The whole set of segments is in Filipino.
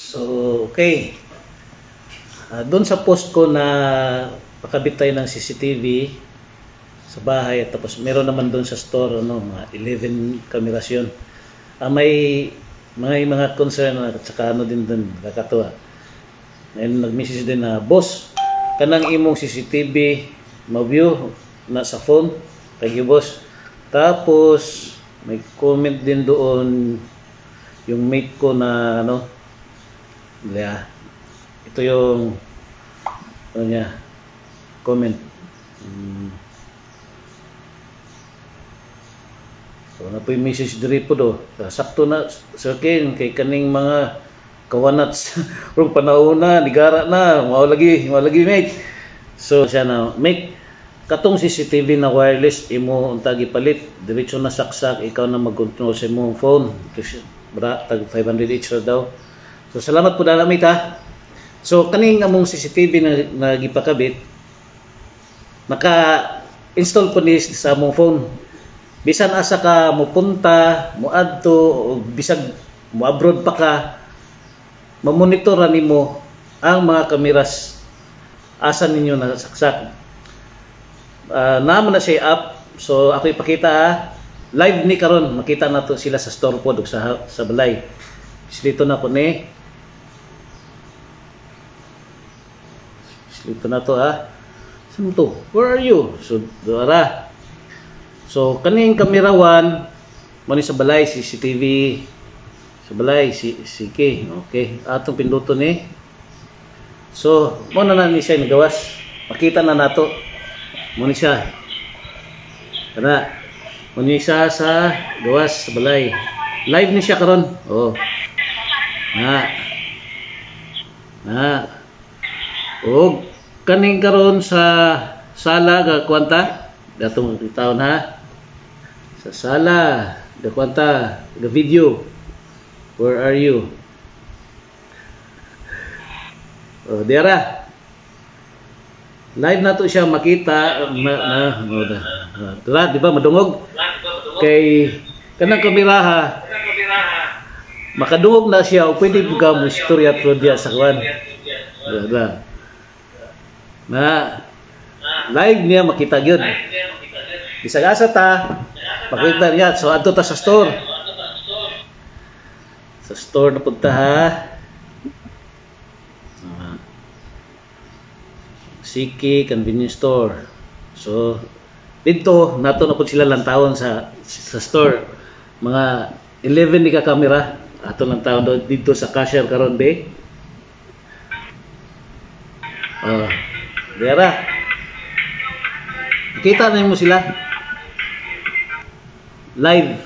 So, okay. Doon sa post ko na pakabit tayo ng CCTV sa bahay, tapos meron naman doon sa store mga 11 cameras yun. May mga concern at saka din doon kakatuwa. Ngayon nag-message din na, boss, kanang imong CCTV ma-view na sa phone. Thank you, boss. Tapos may comment din doon yung mate ko na ito yung niya comment. So na po yung message diri po do. Sakto na Sir Ken kay kaning mga kawanats rong panahon na nigara na mao lagi mate. So siya na mate, katong CCTV na wireless imo unta gipalit diretso na saksak, ikaw na mag-control sa imong phone. Tag 500 each daw. So salamat po dala mate ha. So kaning among CCTV na gipakabit, naka-install po ni sa among phone. Bisan asa ka mupunta, muadto o bisag muabroad pa ka, mamonitoran nimo ang mga kameras asa ninyo nasaksak. Naman na siya app. So ako ipakita live ni karon, makita nato sila sa store pod ug sa balay. Dito na ko ni. Dito na to Saan to? Where are you? So dara. So kaning camera 1 mo ni sa balay CCTV sa balay CK. Okay, atong pinduto ni. So mo na ni siya nagawas. Makita na nato. Mo ni siya. Kana mo ni siya sa gawas sa balay. Live ni siya karon. Oh. Og kaning karon sa sala ga kwanta datong taon sa sala ga kwanta ga video. Where are you? Oh, diara. Live na to siya makita di ba madungog kay kanang kamera makadungog na siya o pwede buka mo istorya trivia sa kwan. Na live niya makita gyud. Bisag asa ta makita niya. So adto ta sa store. Sa store na punta CK convenience store. So dito nato na pud sila lantawon sa store. Mga 11 ni ka camera ato lang tawon dito sa cashier karon be. Dera. Kita na mo sila. Live.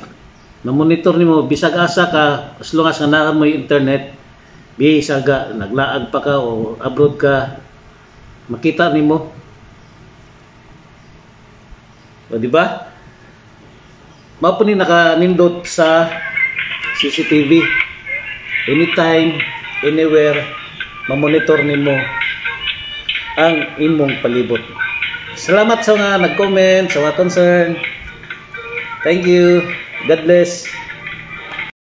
Na-monitor nimo bisag asa ka as long as naa mo internet, bisag naglaag pa ka o abroad ka, makita nimo. O di ba? Mao po ni naka-nindot sa CCTV. Anytime, anywhere, ma-monitor nimo ang imong palibot. Salamat sa mga nag-comment, sa mga concern. Thank you. God bless.